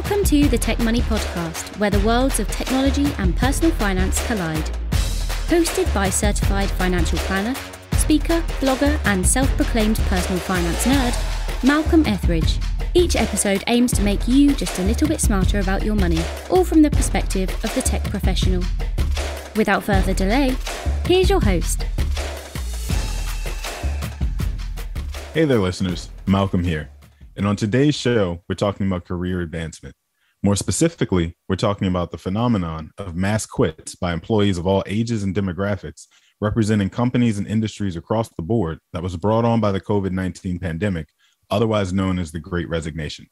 Welcome to the Tech Money Podcast, where the worlds of technology and personal finance collide. Hosted by certified financial planner, speaker, blogger, and self-proclaimed personal finance nerd, Malcolm Etheridge. Each episode aims to make you just a little bit smarter about your money, all from the perspective of the tech professional. Without further delay, here's your host. Hey there, listeners. Malcolm here. And on today's show, we're talking about career advancement. More specifically, we're talking about the phenomenon of mass quits by employees of all ages and demographics, representing companies and industries across the board that was brought on by the COVID-19 pandemic, otherwise known as the Great Resignation.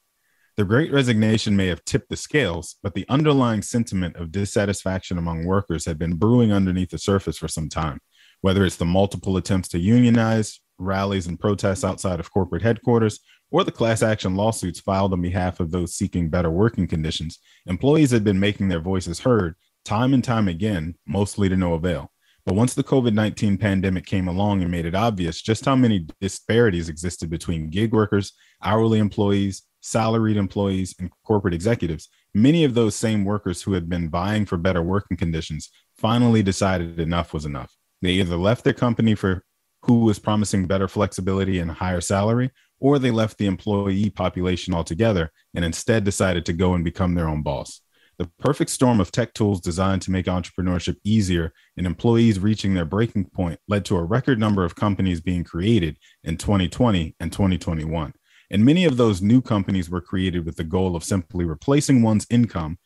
The Great Resignation may have tipped the scales, but the underlying sentiment of dissatisfaction among workers had been brewing underneath the surface for some time, whether it's the multiple attempts to unionize, rallies and protests outside of corporate headquarters, or the class action lawsuits filed on behalf of those seeking better working conditions. Employees had been making their voices heard time and time again, mostly to no avail. But once the COVID-19 pandemic came along and made it obvious just how many disparities existed between gig workers, hourly employees, salaried employees, and corporate executives, many of those same workers who had been vying for better working conditions finally decided enough was enough. They either left their company for who was promising better flexibility and higher salary, or they left the employee population altogether and instead decided to go and become their own boss. The perfect storm of tech tools designed to make entrepreneurship easier and employees reaching their breaking point led to a record number of companies being created in 2020 and 2021. And many of those new companies were created with the goal of simply replacing one's income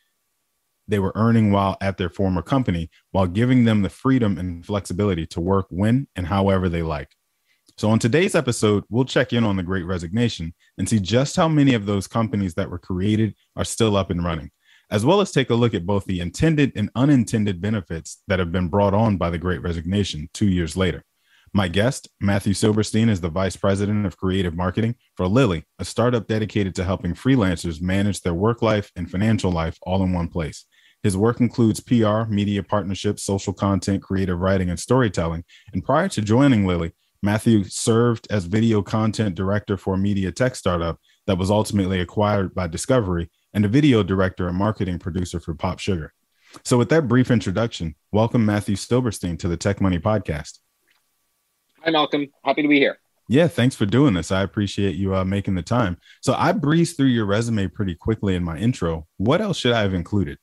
they were earning while at their former company, while giving them the freedom and flexibility to work when and however they like. So on today's episode, we'll check in on the Great Resignation and see just how many of those companies that were created are still up and running, as well as take a look at both the intended and unintended benefits that have been brought on by the Great Resignation 2 years later. My guest, Matthieu Silberstein, is the Vice President of Creative Marketing for Lily, a startup dedicated to helping freelancers manage their work life and financial life all in one place. His work includes PR, media partnerships, social content, creative writing, and storytelling. And prior to joining Lily, Matthieu served as video content director for a media tech startup that was ultimately acquired by Discovery, and a video director and marketing producer for Pop Sugar. So with that brief introduction, welcome Matthieu Silberstein to the Tech Money Podcast. Hi, Malcolm. Happy to be here. Yeah, thanks for doing this. I appreciate you making the time. So I breezed through your resume pretty quickly in my intro. What else should I have included?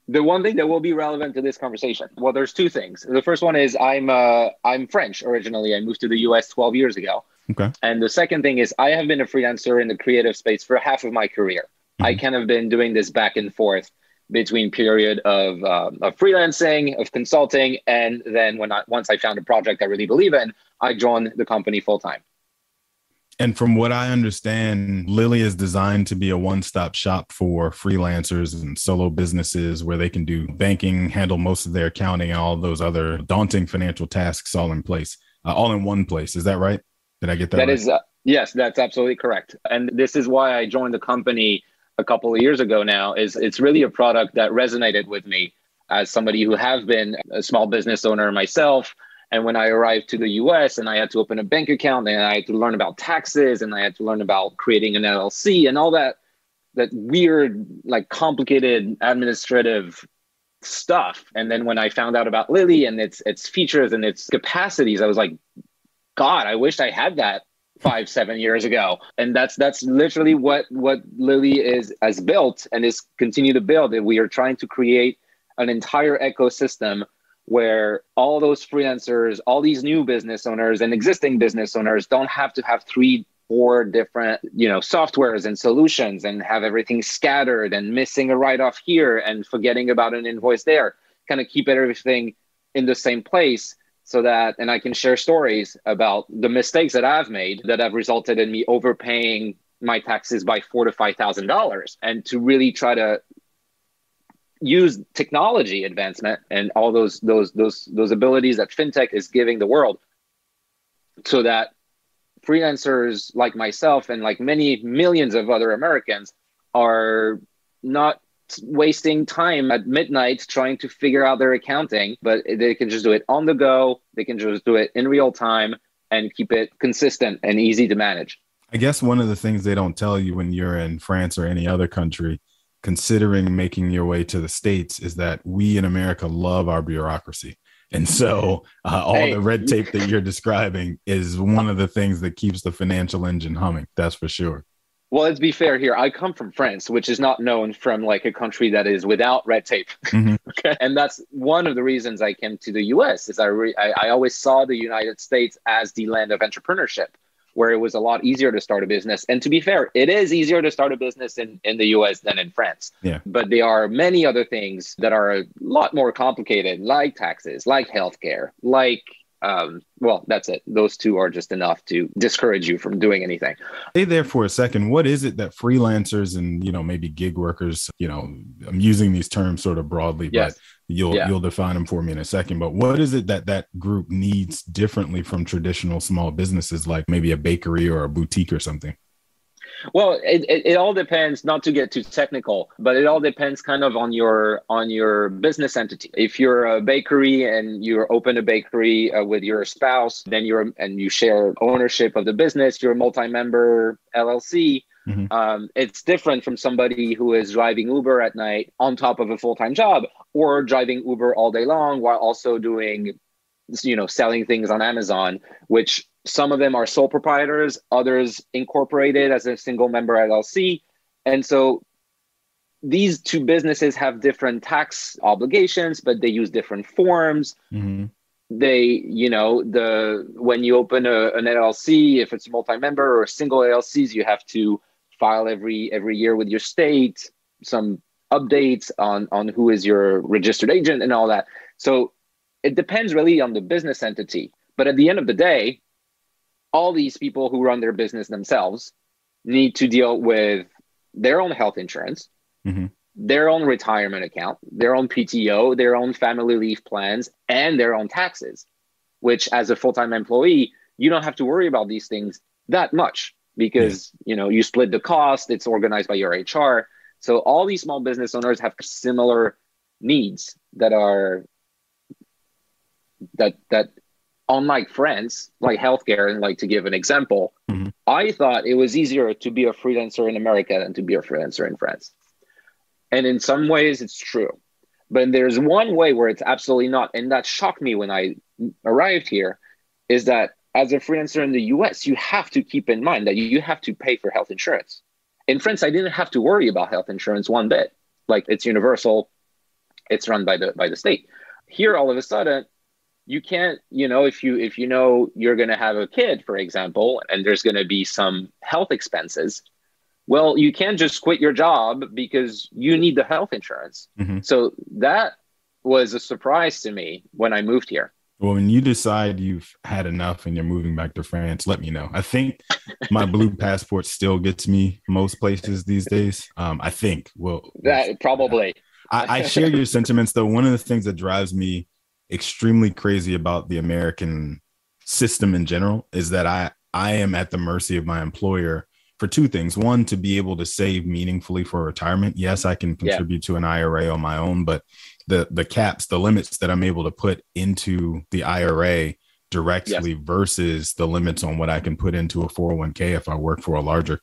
The one thing that will be relevant to this conversation, well, there's two things. The first one is I'm French originally. I moved to the US 12 years ago. Okay. And the second thing is I have been a freelancer in the creative space for half of my career. Mm-hmm. I kind of been doing this back and forth between period of freelancing, of consulting, and then once I found a project I really believe in, I joined the company full time. And from what I understand, Lily is designed to be a one-stop shop for freelancers and solo businesses where they can do banking, handle most of their accounting, and all those other daunting financial tasks all in place, all in one place. Is that right? Did I get that right? That is, yes, that's absolutely correct. And this is why I joined the company a couple of years ago now. It's really a product that resonated with me as somebody who have been a small business owner myself. And when I arrived to the US and I had to open a bank account and I had to learn about taxes and I had to learn about creating an LLC and all that weird, like complicated administrative stuff. And then when I found out about Lily and its features and its capacities, I was like, God, I wish I had that 5-7 years ago. And that's literally what Lily has built and is continue to build. And we are trying to create an entire ecosystem where all those freelancers, all these new business owners and existing business owners don't have to have 3-4 different, softwares and solutions and have everything scattered and missing a write-off here and forgetting about an invoice there. Kind of keep everything in the same place so that, and I can share stories about the mistakes that I've made that have resulted in me overpaying my taxes by $4,000 to $5,000, and to really try to use technology advancement and all those abilities that fintech is giving the world so that freelancers like myself and like many millions of other Americans are not wasting time at midnight trying to figure out their accounting, but they can just do it on the go. They can just do it in real time and keep it consistent and easy to manage. I guess one of the things they don't tell you when you're in France or any other country considering making your way to the States is that we in America love our bureaucracy. And so all the red tape that you're describing is one of the things that keeps the financial engine humming. That's for sure. Well, let's be fair here. I come from France, which is not known from like a country that is without red tape. Mm-hmm. Okay. And that's one of the reasons I came to the US is I always saw the United States as the land of entrepreneurship, where it was a lot easier to start a business. And to be fair, it is easier to start a business in the US than in France. Yeah. But there are many other things that are a lot more complicated, like taxes, like healthcare, like, well, that's it. Those two are just enough to discourage you from doing anything. Stay there for a second. What is it that freelancers and, maybe gig workers, I'm using these terms sort of broadly, Yes. but you'll define them for me in a second. But what is it that group needs differently from traditional small businesses, like maybe a bakery or a boutique or something? Well, it all depends, not to get too technical, but it all depends kind of on your business entity. If you're a bakery and you open a bakery with your spouse, then you share ownership of the business, you're a multi-member LLC. Mm-hmm. It's different from somebody who is driving Uber at night on top of a full-time job, or driving Uber all day long while also doing, selling things on Amazon, which some of them are sole proprietors, others incorporated as a single member LLC. And so these two businesses have different tax obligations, but they use different forms. Mm-hmm. They, when you open an LLC, if it's a multi-member or a single LLCs, you have to file every year with your state, some updates on who is your registered agent and all that. So it depends really on the business entity. But at the end of the day, all these people who run their business themselves need to deal with their own health insurance, mm-hmm. their own retirement account, their own PTO, their own family leave plans, and their own taxes, which as a full-time employee, you don't have to worry about these things that much because, you split the cost, it's organized by your HR. So all these small business owners have similar needs that are that unlike France, like healthcare, and like to give an example, mm-hmm. I thought it was easier to be a freelancer in America than to be a freelancer in France. And in some ways it's true. But there's one way where it's absolutely not. And that shocked me when I arrived here, is that as a freelancer in the US, you have to keep in mind that you have to pay for health insurance. In France, I didn't have to worry about health insurance one bit. Like, it's universal. It's run by the state. Here, all of a sudden, you can't, if you know you're going to have a kid, for example, and there's going to be some health expenses, well, you can't just quit your job because you need the health insurance. Mm-hmm. So that was a surprise to me when I moved here. Well, when you decide you've had enough and you're moving back to France, let me know. I think my blue passport still gets me most places these days. I think. That probably. I share your sentiments, though. One of the things that drives me extremely crazy about the American system in general is that I am at the mercy of my employer for two things. One, to be able to save meaningfully for retirement. Yes, I can contribute to an IRA on my own, but the caps, the limits that I'm able to put into the IRA directly versus the limits on what I can put into a 401k if I work for a larger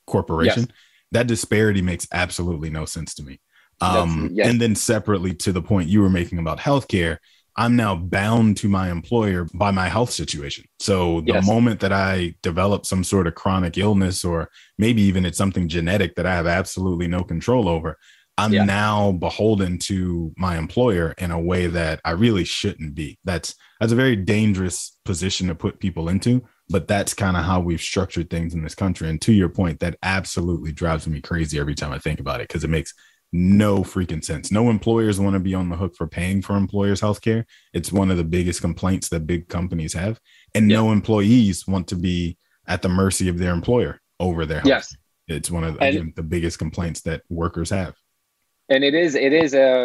corporation, that disparity makes absolutely no sense to me. And then separately, to the point you were making about healthcare, I'm now bound to my employer by my health situation. So the moment that I develop some sort of chronic illness, or maybe even it's something genetic that I have absolutely no control over, I'm now beholden to my employer in a way that I really shouldn't be. That's a very dangerous position to put people into, but that's kind of how we've structured things in this country. And to your point, that absolutely drives me crazy every time I think about it, because it makes no freaking sense. No employers want to be on the hook for paying for employers' healthcare. It's one of the biggest complaints that big companies have. And no employees want to be at the mercy of their employer over their health. It's one of the biggest complaints that workers have. And it is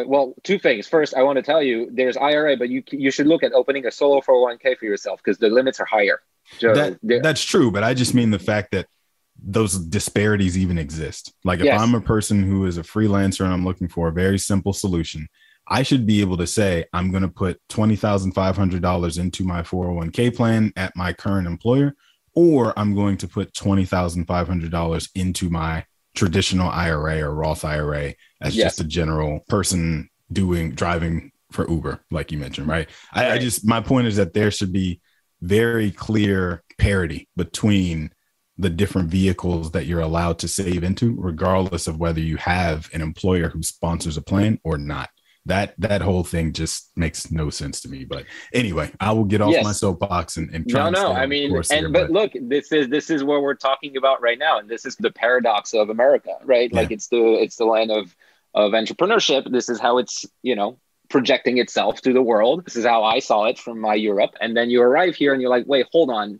well, two things. First, I want to tell you there's IRA, but you should look at opening a solo 401k for yourself because the limits are higher. So that's true. But I just mean the fact that those disparities even exist. Like if I'm a person who is a freelancer and I'm looking for a very simple solution, I should be able to say, I'm going to put $20,500 into my 401k plan at my current employer, or I'm going to put $20,500 into my traditional IRA or Roth IRA as just a general person driving for Uber, like you mentioned, right? My point is that there should be very clear parity between the different vehicles that you're allowed to save into, regardless of whether you have an employer who sponsors a plan or not. That whole thing just makes no sense to me. But anyway, I will get off my soapbox and try and stay on the course here. But look, this is what we're talking about right now, and this is the paradox of America, right? Like it's the land of entrepreneurship. This is how it's projecting itself to the world. This is how I saw it from my Europe, and then you arrive here and you're like, wait, hold on,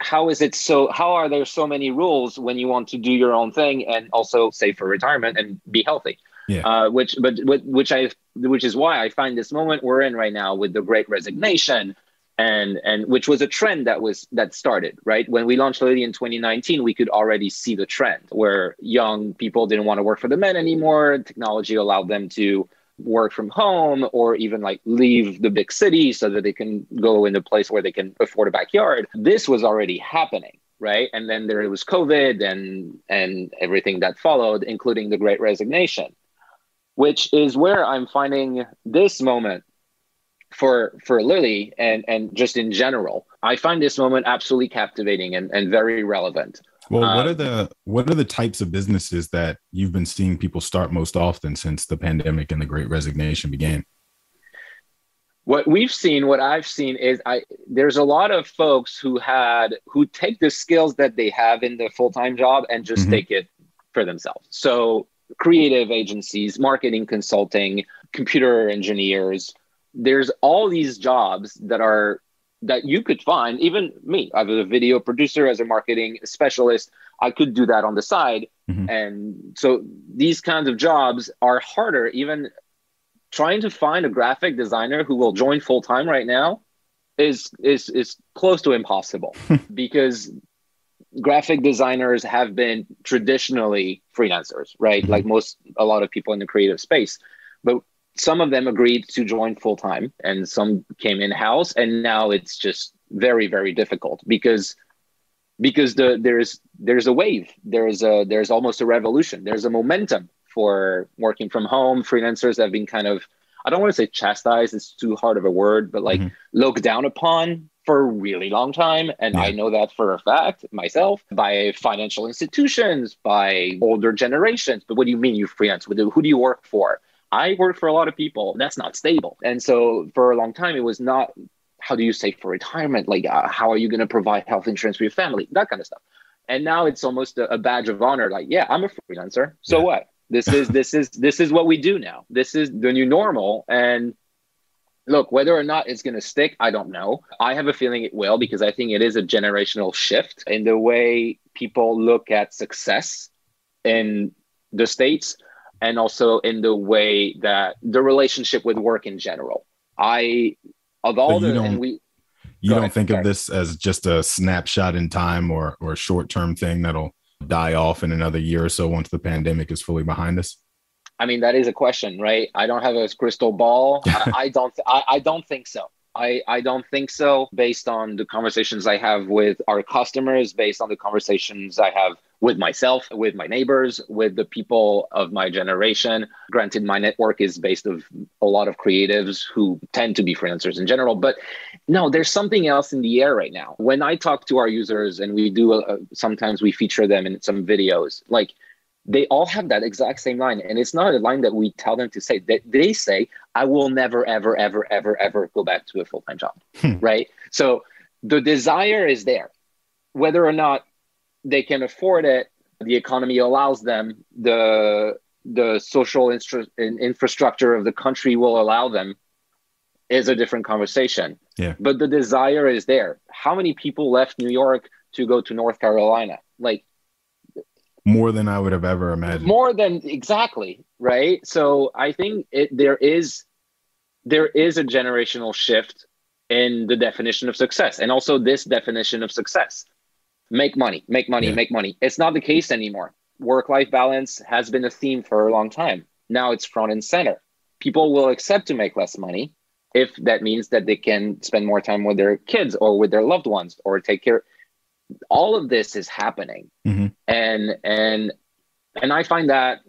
how is it so? How are there so many rules when you want to do your own thing and also save for retirement and be healthy? Yeah. Which is why I find this moment we're in right now with the Great Resignation, and which was a trend that started right when we launched Lily in 2019. We could already see the trend where young people didn't want to work for the men anymore. Technology allowed them to work from home or even like leave the big city so that they can go in a place where they can afford a backyard. This was already happening. Right. And then there was COVID and everything that followed, including the Great Resignation, which is where I'm finding this moment for Lily and just in general. I find this moment absolutely captivating and very relevant. Well, what are the types of businesses that you've been seeing people start most often since the pandemic and the Great Resignation began? What I've seen is there's a lot of folks who take the skills that they have in the full-time job and just take it for themselves. So creative agencies, marketing consulting, computer engineers, there's all these jobs that you could find. Even me, I was a video producer as a marketing specialist. I could do that on the side. And so these kinds of jobs are harder. Even trying to find a graphic designer who will join full-time right now is close to impossible because graphic designers have been traditionally freelancers, right? Like a lot of people in the creative space, but some of them agreed to join full-time and some came in-house, and now it's just very, very difficult because there's a wave, there's almost a revolution, there's a momentum for working from home. Freelancers have been kind of, I don't want to say chastised, it's too hard of a word, but like looked down upon for a really long time. And I know that for a fact myself, by financial institutions, by older generations. But what do you mean you freelance? Who do you work for? I work for a lot of people. That's not stable. And so for a long time, it was not, how do you save for retirement? Like, how are you going to provide health insurance for your family? That kind of stuff. And now it's almost a badge of honor. Like, yeah, I'm a freelancer. So what? This is what we do now. This is the new normal. And look, whether or not it's going to stick, I don't know. I have a feeling it will, because I think it is a generational shift in the way people look at success in the States, and also in the way that the relationship with work in general. You don't think of this as just a snapshot in time or a short-term thing that'll die off in another year or so once the pandemic is fully behind us? I mean, that is a question, right? I don't have a crystal ball. I don't think so. I don't think so, based on the conversations I have with our customers, based on the conversations I have with myself, with my neighbors, with the people of my generation. Granted, my network is based of a lot of creatives who tend to be freelancers in general, but no, there's something else in the air right now. When I talk to our users, and we do, sometimes we feature them in some videos, like, they all have that exact same line. And it's not a line that we tell them to say. They say, I will never, ever, ever, ever, ever go back to a full-time job, right? So the desire is there. Whether or not they can afford it, the economy allows them, the social infrastructure of the country will allow them, is a different conversation. Yeah. But the desire is there. How many people left New York to go to North Carolina? Like, more than I would have ever imagined. More than, exactly, right? So I think there is a generational shift in the definition of success, and also this definition of success. Make money, make money, make money. It's not the case anymore. Work-life balance has been a theme for a long time. Now it's front and center. People will accept to make less money if that means that they can spend more time with their kids or with their loved ones, or take care. all of this is happening. Mm-hmm. And I find that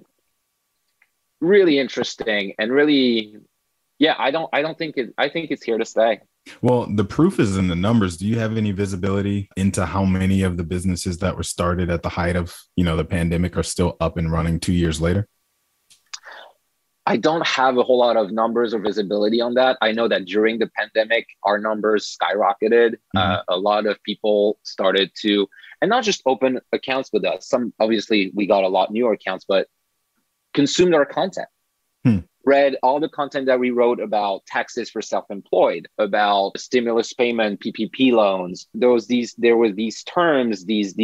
really interesting and really, yeah, I think it's here to stay. Well, the proof is in the numbers. Do you have any visibility into how many of the businesses that were started at the height of, the pandemic are still up and running 2 years later? I don't have a whole lot of numbers or visibility on that. I know that during the pandemic, our numbers skyrocketed. Mm-hmm. A lot of people started to, and not just open accounts with us. Some, obviously, we got a lot newer accounts, but consumed our content. Read all the content that we wrote about taxes for self-employed, about stimulus payment, PPP loans. There were these terms, these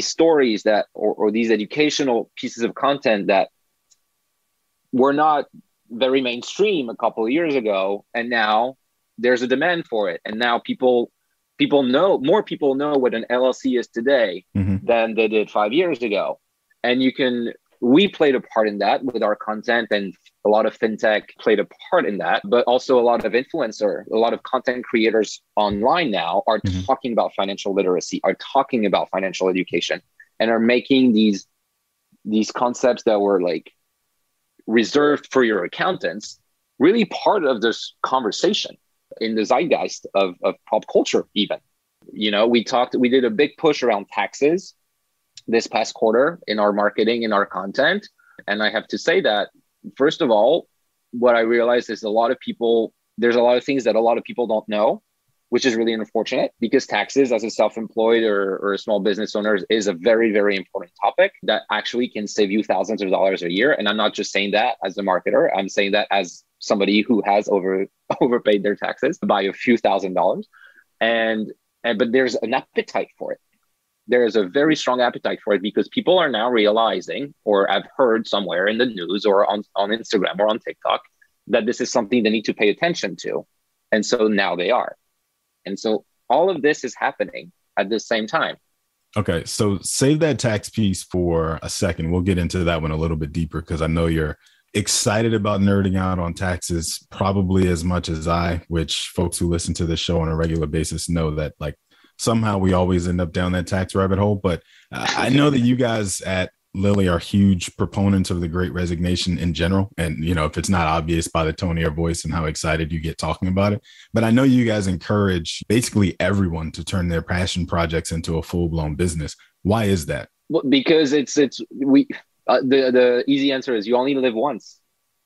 stories that, or these educational pieces of content that were not very mainstream a couple of years ago, and now there's a demand for it. And now more people know what an LLC is today mm-hmm. than they did 5 years ago. And we played a part in that with our content, and a lot of fintech played a part in that, but also a lot of a lot of content creators online now are mm-hmm. talking about financial literacy, are talking about financial education, and are making these concepts that were like reserved for your accountants really part of this conversation in the zeitgeist of pop culture even. We did a big push around taxes this past quarter in our marketing, in our content. And I have to say that, first of all, what I realized is there's a lot of things that a lot of people don't know, which is really unfortunate, because taxes as a self-employed or a small business owner is a very, very important topic that actually can save you thousands of dollars a year. And I'm not just saying that as a marketer, I'm saying that as somebody who has overpaid their taxes by a few $1,000s. But there's an appetite for it. There is a very strong appetite for it because people are now realizing, or I've heard somewhere in the news or on Instagram or on TikTok, that this is something they need to pay attention to. And so now they are. And so all of this is happening at the same time. Okay, so save that tax piece for a second. We'll get into that one a little bit deeper because I know you're excited about nerding out on taxes probably as much as I, which folks who listen to this show on a regular basis know that somehow we always end up down that tax rabbit hole. But I know that you guys at Lilly are huge proponents of the Great Resignation in general. And, if it's not obvious by the tone of your voice and how excited you get talking about it, but I know you guys encourage basically everyone to turn their passion projects into a full-blown business. Why is that? Well, because the easy answer is you only live once.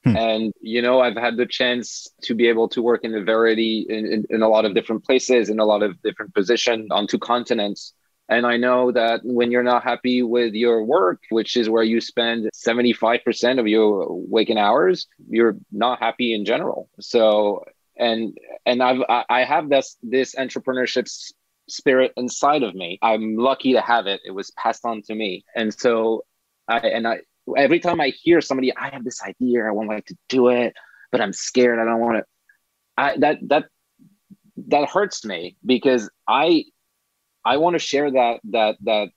And, I've had the chance to be able to work in a lot of different places, in a lot of different positions on 2 continents. And I know that when you're not happy with your work, which is where you spend 75% of your waking hours, you're not happy in general. So, and I have this entrepreneurship spirit inside of me. I'm lucky to have it. It was passed on to me. And so every time I hear somebody, I have this idea, I want to do it, but I'm scared. I don't want to. That hurts me because I want to share that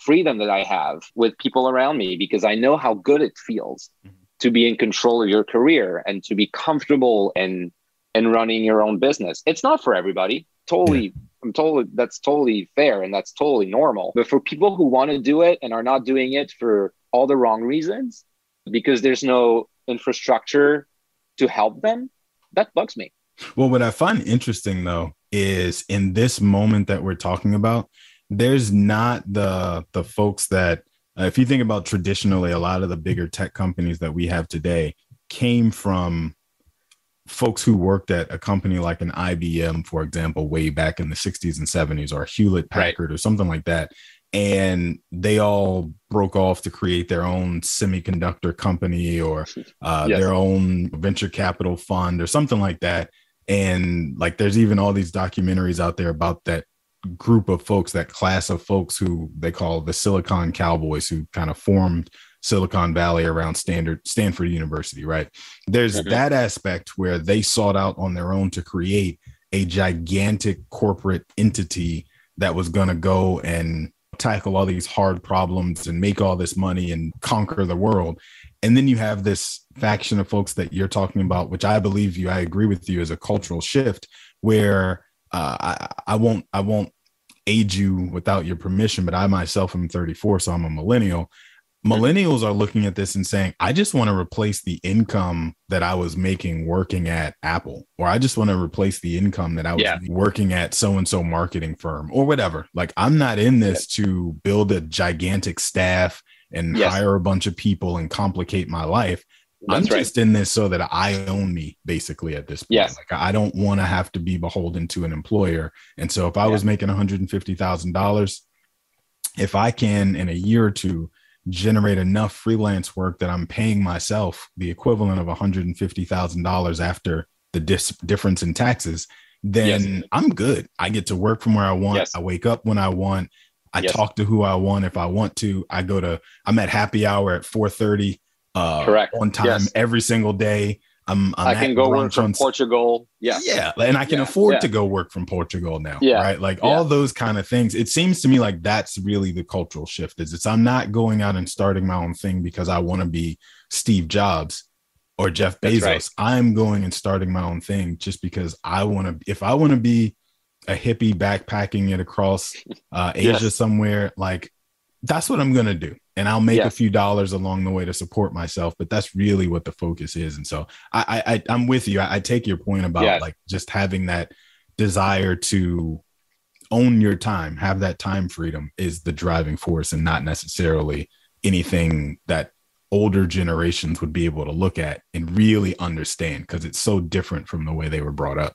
freedom that I have with people around me, because I know how good it feels to be in control of your career and to be comfortable in running your own business. It's not for everybody. That's totally fair and that's totally normal. But for people who want to do it and are not doing it for all the wrong reasons, because there's no infrastructure to help them, that bugs me. Well, what I find interesting, though, is in this moment that we're talking about, there's not the folks that, if you think about traditionally, a lot of the bigger tech companies that we have today came from folks who worked at a company like an IBM, for example, way back in the 60s and 70s, or Hewlett Packard, right, or something like that. And they all broke off to create their own semiconductor company or their own venture capital fund or something like that. And there's even all these documentaries out there about that group of folks, that class of folks who they call the Silicon Cowboys, who kind of formed Silicon Valley around Stanford University, right? There's that aspect where they sought out on their own to create a gigantic corporate entity that was going to go and tackle all these hard problems and make all this money and conquer the world. And then you have this faction of folks that you're talking about, which I believe I agree with you, is a cultural shift where I won't age you without your permission, but I myself am 34, so I'm a millennial. Millennials are looking at this and saying, I just want to replace the income that I was making working at Apple, or I just want to replace the income that I was working at so-and-so marketing firm or whatever. Like, I'm not in this to build a gigantic staff and hire a bunch of people and complicate my life. I'm just in this so that I own me, basically, at this point. Like, I don't want to have to be beholden to an employer. And so if I was making $150,000, if I can in a year or two generate enough freelance work that I'm paying myself the equivalent of $150,000 after the difference in taxes, then I'm good. I get to work from where I want. I wake up when I want. I talk to who I want. If I want to, I'm at happy hour at 4:30 on time every single day. I can go work from Portugal. And I can afford to go work from Portugal now, right? Like all those kind of things. It seems to me like that's really the cultural shift. I'm not going out and starting my own thing because I want to be Steve Jobs or Jeff Bezos. I'm going and starting my own thing just because if I want to be a hippie backpacking it across Asia somewhere, like that's what I'm going to do. And I'll make a few dollars along the way to support myself, but that's really what the focus is. And so I'm with you. I take your point about like just having that desire to own your time, have that time freedom is the driving force, and not necessarily anything that older generations would be able to look at and really understand, because it's so different from the way they were brought up.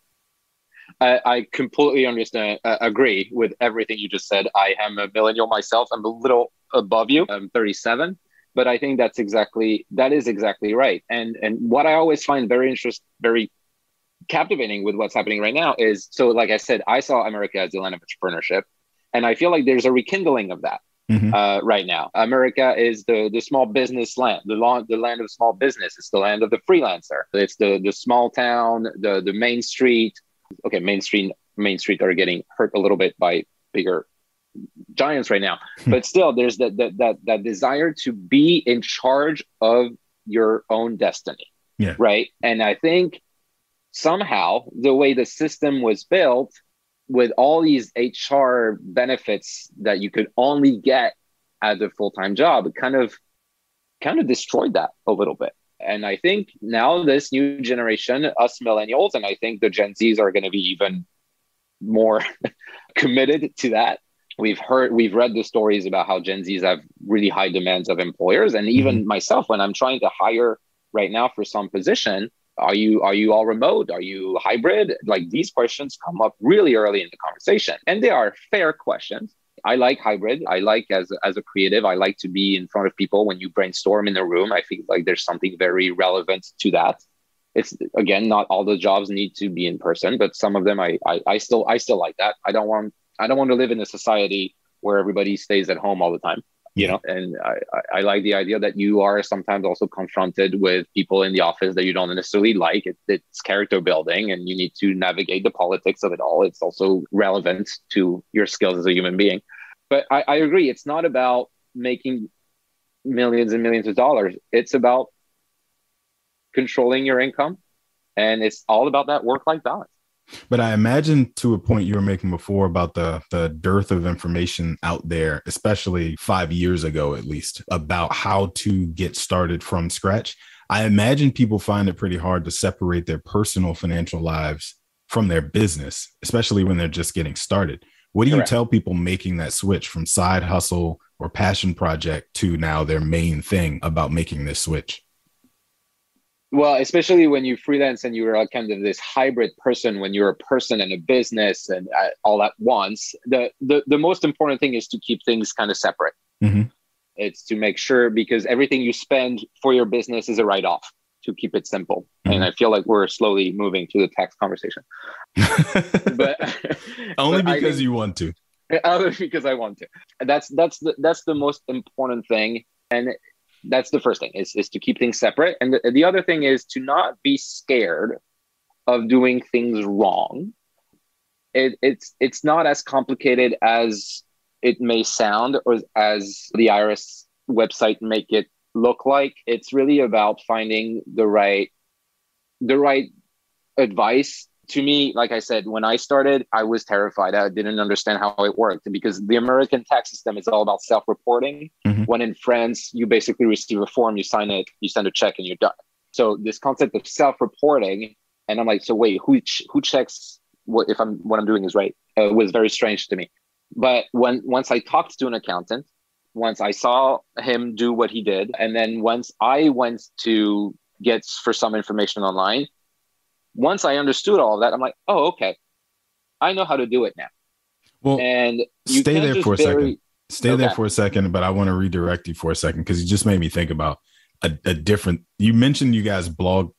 I completely understand, agree with everything you just said. I am a millennial myself. I'm a little above you. I'm 37, but I think that is exactly right. And what I always find very captivating with what's happening right now is, so like I said, I saw America as the land of entrepreneurship, and I feel like there's a rekindling of that right now. America is the small business land, the land of small business. It's the land of the freelancer. It's the small town, the main street. Okay, Main Street are getting hurt a little bit by bigger giants right now, but still, there's that desire to be in charge of your own destiny, right? And I think somehow the way the system was built, with all these HR benefits that you could only get as a full-time job, it kind of destroyed that a little bit. And I think now this new generation, us millennials, and I think the Gen Zs are going to be even more committed to that. We've read the stories about how Gen Zs have really high demands of employers. And even myself, when I'm trying to hire right now for some position, are you all remote? Are you hybrid? Like, these questions come up really early in the conversation, and they are fair questions. I like hybrid. I like, as a creative, I like to be in front of people when you brainstorm in a room. I feel like there's something very relevant to that. It's, again, not all the jobs need to be in person, but some of them I still like that. I don't want to live in a society where everybody stays at home all the time, you know. And I like the idea that you are sometimes also confronted with people in the office that you don't necessarily like. It's character building, and you need to navigate the politics of it all. It's also relevant to your skills as a human being. But I agree. It's not about making millions and millions of dollars. It's about controlling your income, and it's all about that work-life balance. But I imagine, to a point you were making before about the dearth of information out there, especially 5 years ago, at least, about how to get started from scratch. I imagine people find it pretty hard to separate their personal financial lives from their business, especially when they're just getting started. What do you tell people making that switch from side hustle or passion project to now their main thing about making this switch? Well, especially when you freelance and you're kind of this hybrid person, when you're a person and a business and all at once, the most important thing is to keep things kind of separate. It's to make sure, because everything you spend for your business is a write-off, to keep it simple. And I feel like we're slowly moving to the tax conversation. But only because you want to. Only because I want to. That's the most important thing. And that's the first thing, is to keep things separate. And the other thing is to not be scared of doing things wrong. It's not as complicated as it may sound, or as the IRS website make it look like. It's really about finding the right advice To me, like I said, when I started, I was terrified. I didn't understand how it worked because the American tax system is all about self-reporting. When in France, you basically receive a form, you sign it, you send a check, and you're done. So this concept of self-reporting, and I'm like, so wait, who checks what I'm doing is right? Was very strange to me. But once I talked to an accountant, once I saw him do what he did, and then once I went to get for some information online, once I understood all of that, I'm like, oh, okay, I know how to do it now. Well, and you stay there for a second. Stay okay. there for a second, but I want to redirect you for a second because you just made me think about a different. You mentioned you guys blog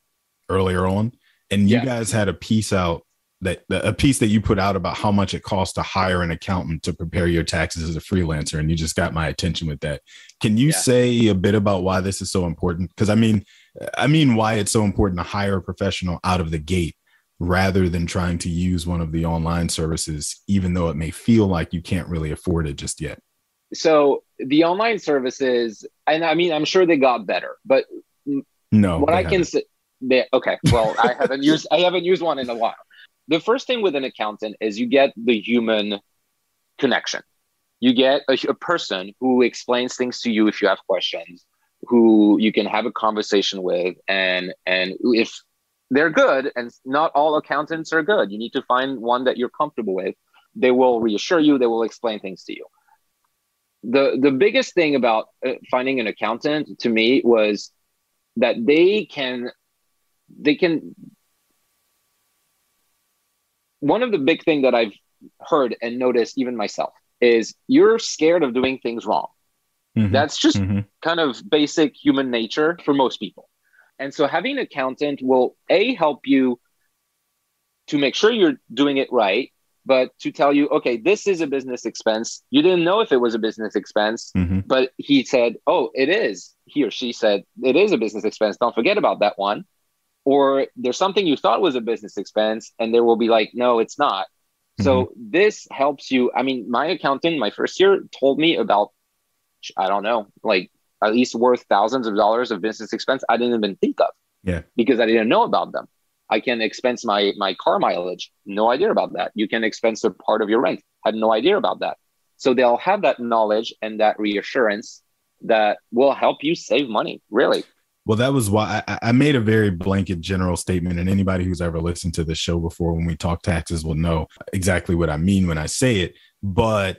earlier on, and you guys had a piece out a piece that you put out about how much it costs to hire an accountant to prepare your taxes as a freelancer, and you just got my attention with that. Can you say a bit about why this is so important? Because I mean why it's so important to hire a professional out of the gate rather than trying to use one of the online services, even though it may feel like you can't really afford it just yet. So the online services, and I mean, I'm sure they got better, but no, what I can say, okay, well, I haven't used one in a while. The first thing with an accountant is you get the human connection. You get a person who explains things to you if you have questions, who you can have a conversation with. And if they're good, and not all accountants are good, you need to find one that you're comfortable with. They will reassure you. They will explain things to you. The biggest thing about finding an accountant to me was that they can. One of the big things that I've heard and noticed even myself is you're scared of doing things wrong. That's just kind of basic human nature for most people. And so having an accountant will help you to make sure you're doing it right, but to tell you, okay, this is a business expense. You didn't know if it was a business expense, but he said, oh, it is. He or she said, it is a business expense. Don't forget about that one. Or there's something you thought was a business expense, and they will be like, no, it's not. So this helps you. I mean, my accountant, my first year, told me about, I don't know, like at least worth thousands of dollars of business expense I didn't even think of. Because I didn't know about them. I can expense my car mileage. No idea about that. You can expense a part of your rent. Had no idea about that. So they'll have that knowledge and that reassurance that will help you save money, really. Well, that was why I made a very blanket general statement, and anybody who's ever listened to the show before when we talk taxes will know exactly what I mean when I say it. But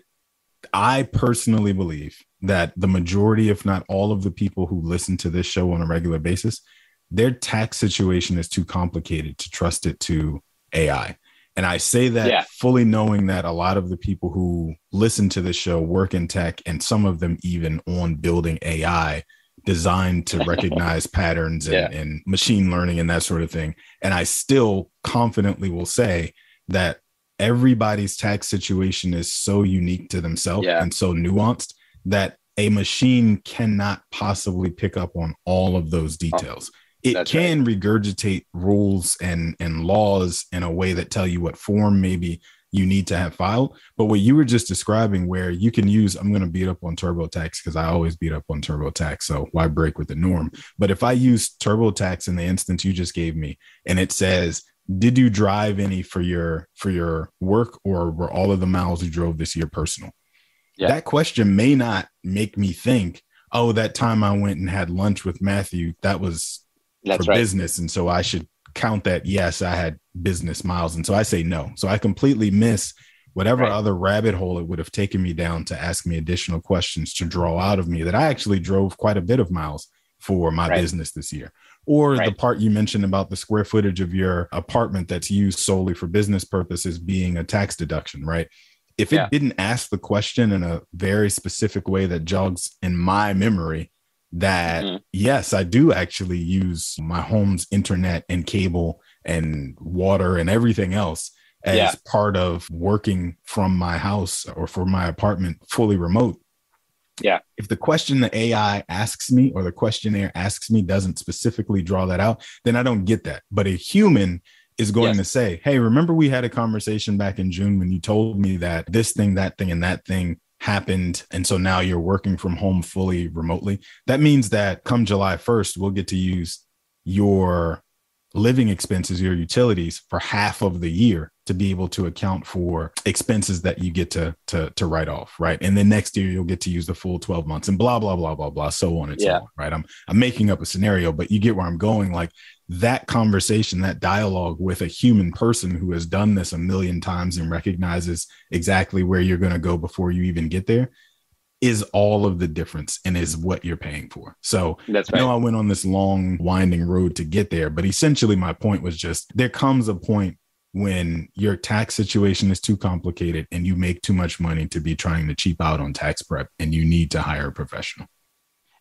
I personally believe that the majority, if not all of the people who listen to this show on a regular basis, their tax situation is too complicated to trust it to AI. And I say that fully knowing that a lot of the people who listen to this show work in tech, and some of them even on building AI designed to recognize patterns and machine learning and that sort of thing. And I still confidently will say that everybody's tax situation is so unique to themselves and so nuanced that a machine cannot possibly pick up on all of those details. It can regurgitate rules and laws in a way that tell you what form maybe you need to have filed. But what you were just describing, where you can use, I'm going to beat up on TurboTax because I always beat up on TurboTax. So why break with the norm? But if I use TurboTax in the instance you just gave me, and it says, did you drive any for your work, or were all of the miles you drove this year personal? That question may not make me think, oh, that time I went and had lunch with Matthieu, that was for business. And so I should count that. Yes, I had business miles. And so I say no. So I completely miss whatever other rabbit hole it would have taken me down to ask me additional questions to draw out of me that I actually drove quite a bit of miles for my business this year. Or the part you mentioned about the square footage of your apartment that's used solely for business purposes being a tax deduction, right? If it didn't ask the question in a very specific way that jogs in my memory that, yes, I do actually use my home's internet and cable and water and everything else as part of working from my house or for my apartment fully remote. If the question the AI asks me or the questionnaire asks me doesn't specifically draw that out, then I don't get that. But a human is going to say, hey, remember we had a conversation back in June when you told me that this thing, that thing, and that thing happened. And so now you're working from home fully remotely. That means that come July 1st, we'll get to use your living expenses, your utilities for half of the year to be able to account for expenses that you get to write off, right? And then next year you'll get to use the full 12 months and blah, blah, blah, blah, blah, so on and so on, right? I'm making up a scenario, but you get where I'm going. Like that conversation, that dialogue with a human person who has done this a million times and recognizes exactly where you're going to go before you even get there is all of the difference and is what you're paying for. So that's right. I know I went on this long winding road to get there, but essentially my point was just there comes a point when your tax situation is too complicated and you make too much money to be trying to cheap out on tax prep and you need to hire a professional.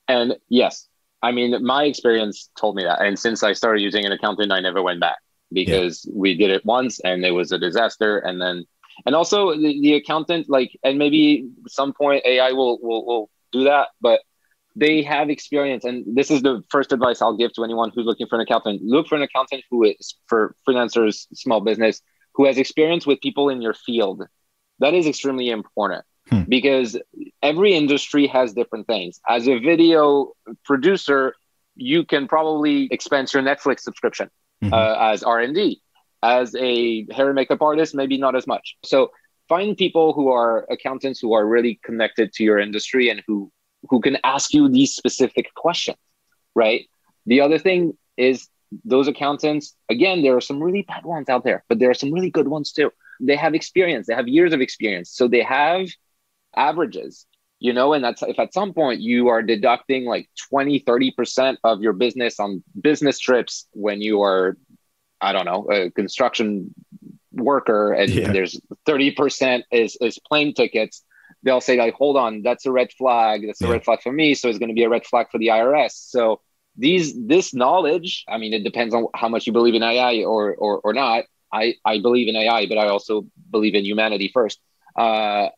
And yes, I mean, my experience told me that. And since I started using an accountant, I never went back because we did it once and it was a disaster. And also the accountant, like, and maybe at some point AI will do that, but they have experience. And this is the first advice I'll give to anyone who's looking for an accountant. Look for an accountant who is, for freelancers, small business, who has experience with people in your field. That is extremely important because every industry has different things. As a video producer, you can probably expense your Netflix subscription as R&D. As a hair and makeup artist, maybe not as much. So find people who are accountants who are really connected to your industry and who can ask you these specific questions, right? The other thing is those accountants, again, there are some really bad ones out there, but there are some really good ones too. They have experience, they have years of experience. So they have averages, and that's if at some point you are deducting like 20, 30% of your business on business trips when you are, I don't know, a construction worker and there's 30% is plane tickets, they'll say like, hold on, that's a red flag. That's a red flag for me. So it's going to be a red flag for the IRS. So this knowledge, I mean, it depends on how much you believe in AI or not. I believe in AI, but I also believe in humanity first. I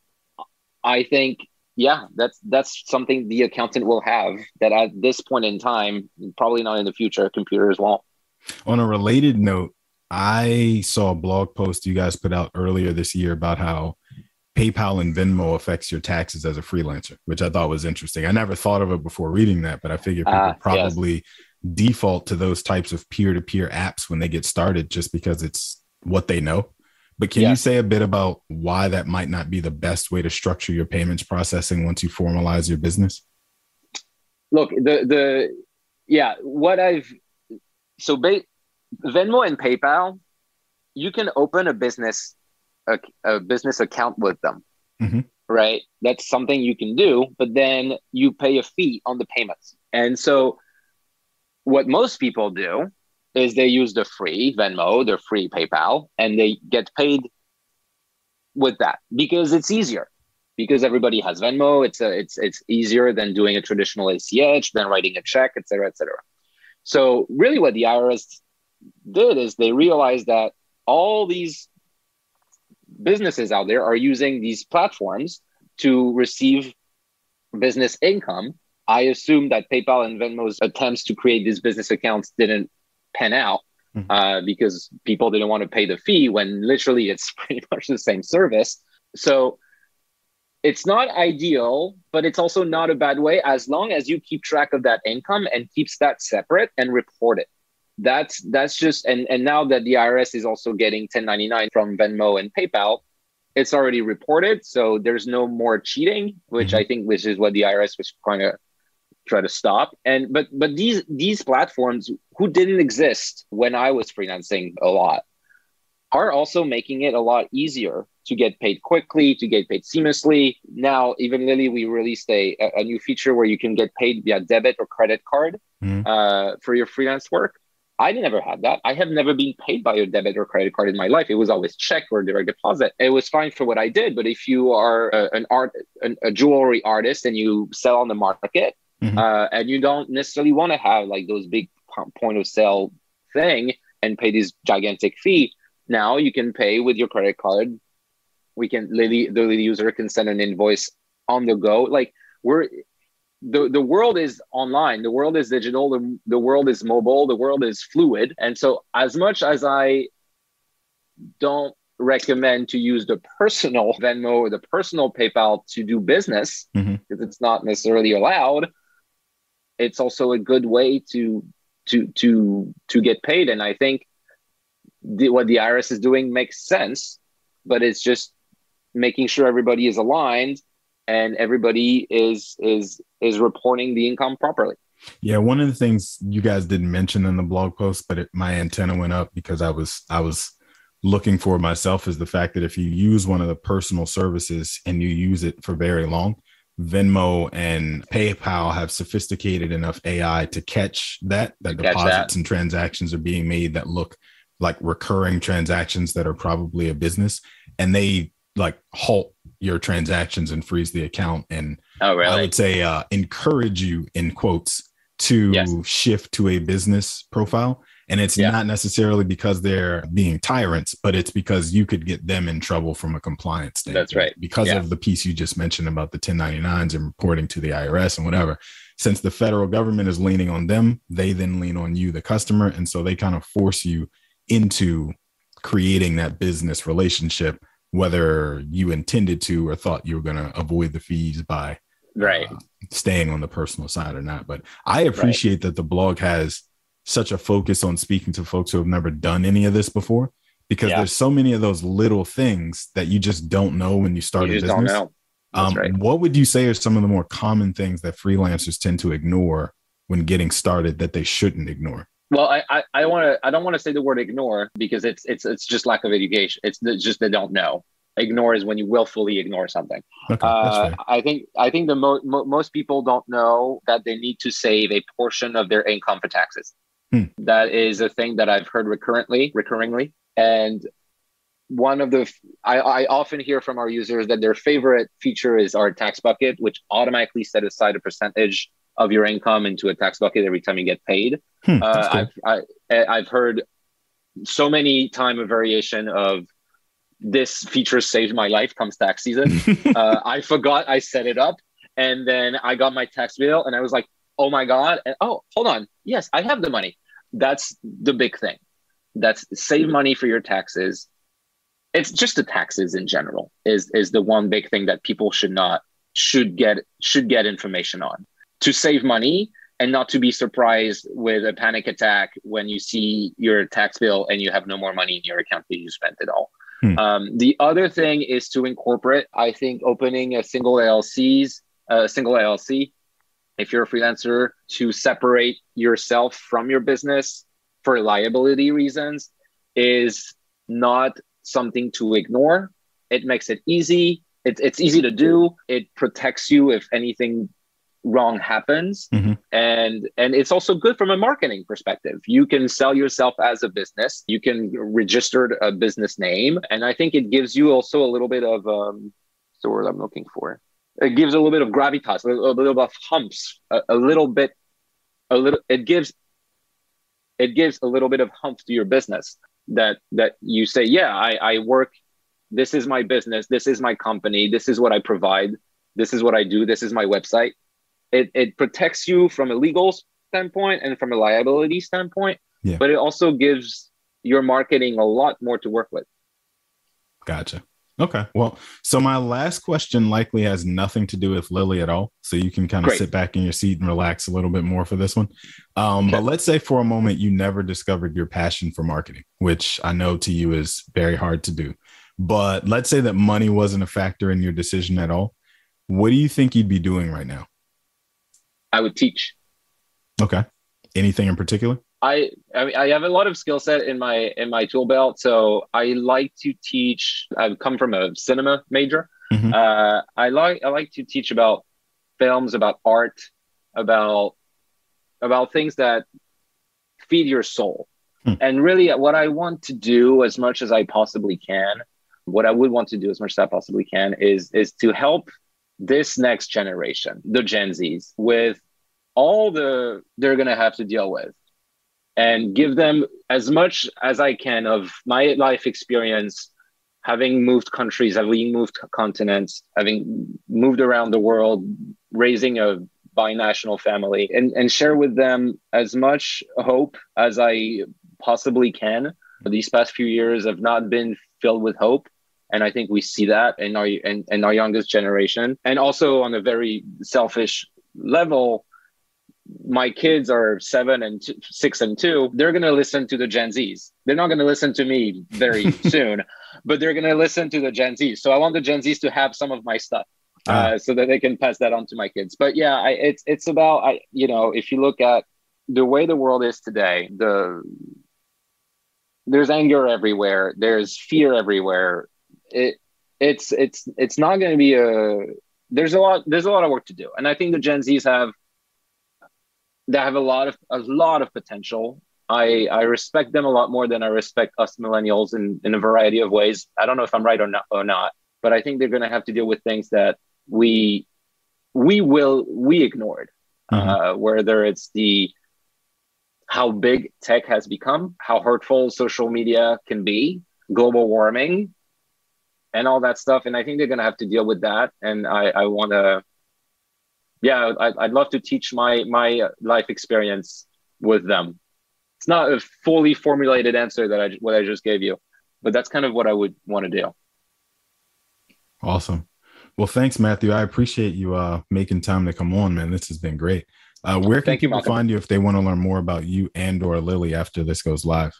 think, that's something the accountant will have that at this point in time, probably not in the future, computers won't. On a related note, I saw a blog post you guys put out earlier this year about how PayPal and Venmo affects your taxes as a freelancer, which I thought was interesting. I never thought of it before reading that, but I figured people probably default to those types of peer-to-peer apps when they get started just because it's what they know. But can you say a bit about why that might not be the best way to structure your payments processing once you formalize your business? Look, Venmo and PayPal, you can open a business account with them, right? That's something you can do, but then you pay a fee on the payments. And so what most people do is they use the free Venmo, the free PayPal, and they get paid with that because it's easier. Because everybody has Venmo, it's easier than doing a traditional ACH, than writing a check, et cetera, et cetera. So really what the IRS did is they realized that all these businesses out there are using these platforms to receive business income. I assume that PayPal and Venmo's attempts to create these business accounts didn't pan out because people didn't want to pay the fee when literally it's pretty much the same service. So it's not ideal, but it's also not a bad way as long as you keep track of that income and keeps that separate and report it. That's just, and now that the IRS is also getting 1099 from Venmo and PayPal, it's already reported. So there's no more cheating, which I think which is what the IRS was trying to try to stop. And but these platforms who didn't exist when I was freelancing a lot are also making it a lot easier to get paid quickly, to get paid seamlessly. Now, even Lily, we released a new feature where you can get paid via debit or credit card for your freelance work. I never had that. I have never been paid by a debit or credit card in my life. It was always check or direct deposit. It was fine for what I did. But if you are a jewelry artist and you sell on the market and you don't necessarily want to have like those big point of sale thing and pay this gigantic fee, now you can pay with your credit card. The user can send an invoice on the go. Like the world is online, the world is digital, the world is mobile, the world is fluid. And so as much as I don't recommend to use the personal Venmo or the personal PayPal to do business, because it's not necessarily allowed, it's also a good way to to get paid. And I think what the IRS is doing makes sense, but it's just making sure everybody is aligned and everybody is reporting the income properly. Yeah, one of the things you guys didn't mention in the blog post, but my antenna went up because I was looking for myself, is the fact that if you use one of the personal services and you use it for very long, Venmo and PayPal have sophisticated enough AI to catch that deposits and transactions are being made that look like recurring transactions that are probably a business, and they like halt your transactions and freeze the account. And I would say encourage you, in quotes, to shift to a business profile. And it's not necessarily because they're being tyrants, but it's because you could get them in trouble from a compliance standpoint. That's right. Because of the piece you just mentioned about the 1099s and reporting to the IRS and whatever. Since the federal government is leaning on them, they then lean on you, the customer. And so they kind of force you into creating that business relationship, whether you intended to or thought you were going to avoid the fees by staying on the personal side or not. But I appreciate that the blog has such a focus on speaking to folks who have never done any of this before, because there's so many of those little things that you just don't know when you start a business. Don't know. What would you say are some of the more common things that freelancers tend to ignore when getting started that they shouldn't ignore? Well, I don't want to say the word ignore, because it's just lack of education. It's just they don't know. Ignore is when you willfully ignore something. Okay, I think the most people don't know that they need to save a portion of their income for taxes. That is a thing that I've heard recurringly. And one of I often hear from our users that their favorite feature is our tax bucket, which automatically set aside a percentage of your income into a tax bucket every time you get paid. I've heard so many time a variation of this feature saved my life comes tax season. I forgot I set it up, and then I got my tax bill and I was like, oh my God. And, oh, hold on. Yes, I have the money. That's the big thing. That's save money for your taxes. It's just the taxes in general is the one big thing that people should get information on, to save money and not to be surprised with a panic attack when you see your tax bill and you have no more money in your account because you spent it all. The other thing is to incorporate, I think, opening a single LLC, if you're a freelancer, to separate yourself from your business for liability reasons is not something to ignore. It makes it easy. It's easy to do. It protects you if anything wrong happens. And it's also good from a marketing perspective. You can sell yourself as a business. You can register a business name. And I think it gives you also a little bit of, the word I'm looking for. It gives a little bit of gravitas, a little bit of humps, it gives a little bit of hump to your business that you say, yeah, I work, this is my business, this is my company, this is what I provide, this is what I do, this is my website. It protects you from a legal standpoint and from a liability standpoint, but it also gives your marketing a lot more to work with. Gotcha. Okay. Well, so my last question likely has nothing to do with Lily at all. So you can kind of sit back in your seat and relax a little bit more for this one. But let's say for a moment, you never discovered your passion for marketing, which I know to you is very hard to do. But let's say that money wasn't a factor in your decision at all. What do you think you'd be doing right now? I would teach. Okay. Anything in particular? I have a lot of skill set in my tool belt. So I like to teach. I've come from a cinema major. I like to teach about films, about art, about things that feed your soul. And really what I want to do as much as I possibly can, what I would want to do as much as I possibly can is to help this next generation, the Gen Zs, with all they're going to have to deal with, and give them as much as I can of my life experience, having moved countries, having moved continents, having moved around the world, raising a binational family, and share with them as much hope as I possibly can. These past few years have not been filled with hope. And I think we see that in our youngest generation. And also on a very selfish level, my kids are 6 and 2, they're going to listen to the Gen Zs. They're not going to listen to me very soon, but they're going to listen to the Gen Zs. So I want the Gen Zs to have some of my stuff so that they can pass that on to my kids. But yeah, it's about, if you look at the way the world is today, there's anger everywhere. There's fear everywhere. It's not going to be there's a lot of work to do. And I think the Gen Zs have a lot of potential. I respect them a lot more than I respect us millennials in a variety of ways. I don't know if I'm right or not, but I think they're going to have to deal with things that we ignored, whether it's how big tech has become, how hurtful social media can be, global warming, and all that stuff. And I think they're going to have to deal with that. And I want to, I'd love to teach my life experience with them. It's not a fully formulated answer what I just gave you, but that's kind of what I would want to do. Awesome. Well, thanks, Matthieu. I appreciate you making time to come on, man. This has been great. Where can people find you if they want to learn more about you and or Lily after this goes live?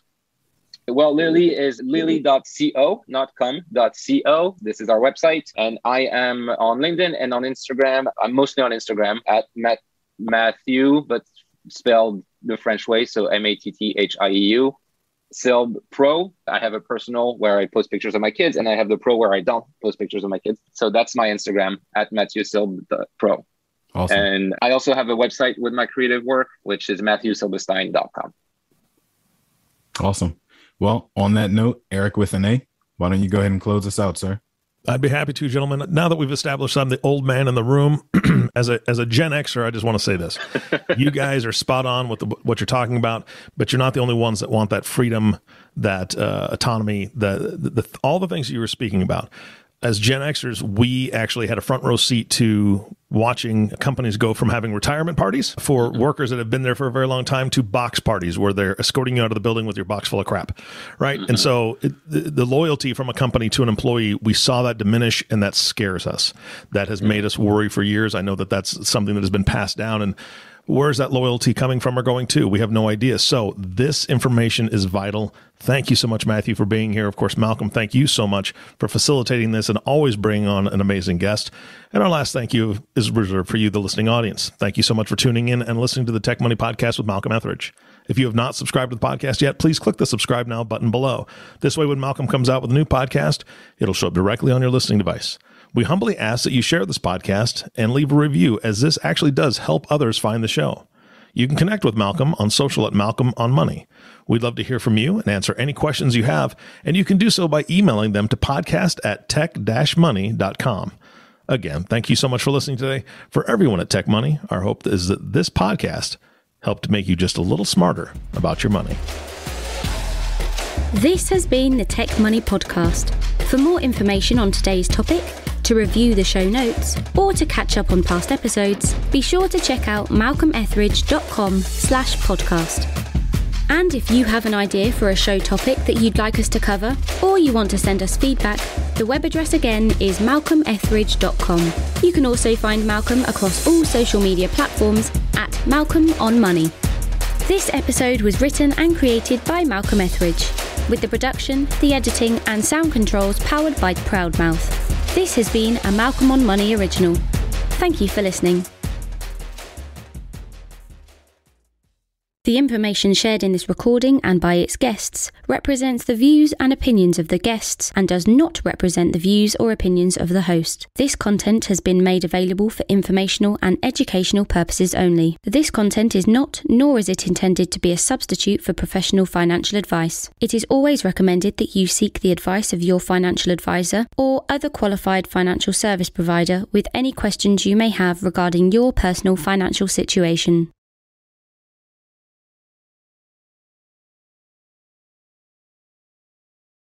Well, Lily is lily.co, not com.co. This is our website. And I am on LinkedIn and on Instagram. I'm mostly on Instagram at Matthieu, but spelled the French way. So Matthieu. Silb Pro. I have a personal where I post pictures of my kids, and I have the pro where I don't post pictures of my kids. So that's my Instagram at Matthieu Silb Pro. Awesome. And I also have a website with my creative work, which is MatthieuSilberstein.com. Awesome. Well, on that note, Eric with an A, why don't you go ahead and close us out, sir? I'd be happy to, gentlemen. Now that we've established I'm the old man in the room, as a Gen Xer, I just want to say this. You guys are spot on with what you're talking about, but you're not the only ones that want that freedom, that autonomy, all the things that you were speaking about. As Gen Xers, we actually had a front row seat to watching companies go from having retirement parties for workers that have been there for a very long time to box parties where they're escorting you out of the building with your box full of crap, right? And so the loyalty from a company to an employee, we saw that diminish, and that scares us. That has made us worry for years. I know that that's something that has been passed down, and where's that loyalty coming from or going to? We have no idea. So this information is vital. Thank you so much, Matthieu, for being here. Of course, Malcolm, thank you so much for facilitating this and always bringing on an amazing guest. And our last thank you is reserved for you, the listening audience. Thank you so much for tuning in and listening to the Tech Money Podcast with Malcolm Etheridge. If you have not subscribed to the podcast yet, please click the subscribe now button below. This way, when Malcolm comes out with a new podcast, it'll show up directly on your listening device. We humbly ask that you share this podcast and leave a review, as this actually does help others find the show. You can connect with Malcolm on social at Malcolm on Money. We'd love to hear from you and answer any questions you have, and you can do so by emailing them to podcast@tech-money.com. Again, thank you so much for listening today. For everyone at Tech Money, our hope is that this podcast helped make you just a little smarter about your money. This has been the Tech Money Podcast. For more information on today's topic, to review the show notes, or to catch up on past episodes, be sure to check out malcolmetheridge.com/podcast. And if you have an idea for a show topic that you'd like us to cover, or you want to send us feedback, the web address again is malcolmetheridge.com. You can also find Malcolm across all social media platforms at Malcolm on Money. This episode was written and created by Malcolm Etheridge, with the production, the editing and sound controls powered by Proudmouth. This has been a Malcolm on Money original. Thank you for listening. The information shared in this recording and by its guests represents the views and opinions of the guests and does not represent the views or opinions of the host. This content has been made available for informational and educational purposes only. This content is not, nor is it intended to be a substitute for professional financial advice. It is always recommended that you seek the advice of your financial advisor or other qualified financial service provider with any questions you may have regarding your personal financial situation.